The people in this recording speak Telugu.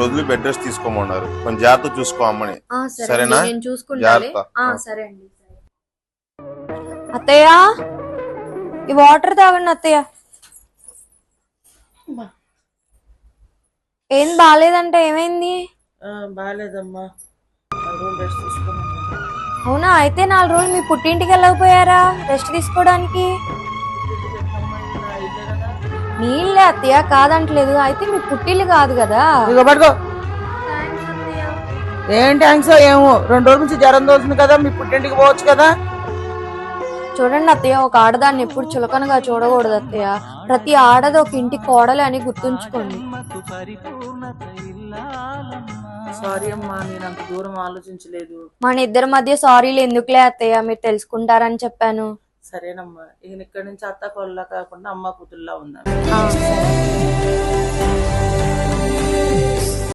రోజులు బెడ్ రెస్ట్ తీసుకోమన్నారు. కొంచెం జాగ్రత్త చూసుకో అమ్మని. సరేనా? నేను చూసుకుంటాలే. జాగ్రత్త. సరే అండి. అత్తయ్య, ఈ వాటర్ తాగండి అత్తయ్య. ఏం బాగాలేదంటే ఏమైంది? బాగాలేదమ్మా, రెస్ట్ తీసుకోమన్నా. అవునా? అయితే 4 రోజులు మీ పుట్టింటికి వెళ్ళకపోయారా రెస్ట్ తీసుకోవడానికి? నీళ్ళే అత్తయ్య, కాదంటలేదు. అయితే మీ పుట్టిల్లు కాదు కదా. ఇదిగో పట్టుకో. ఏం థ్యాంక్స్ ఏమో, 2 రోజుల నుంచి జ్వరం తోలుతుంది కదా, మీ పుట్టింటికి పోవచ్చు కదా. చూడండి అత్తయ్య, ఒక ఆడదాన్ని ఎప్పుడు చులకనగా చూడకూడదు అత్తయ్య. ప్రతి ఆడది ఒక ఇంటి కోడలు అని గుర్తుంచుకోండి. సారీ అమ్మా, నేను అంత దూరం ఆలోచించలేదు. మన ఇద్దరి మధ్య సారీలు ఎందుకులే అత్తయ్య, మీరు తెలుసుకుంటారని చెప్పాను. సరేనమ్మా, ఈయన ఇక్కడి నుంచి అత్త కొల్లా కాకుండా అమ్మ కూతుల్లా ఉన్నా. సరే.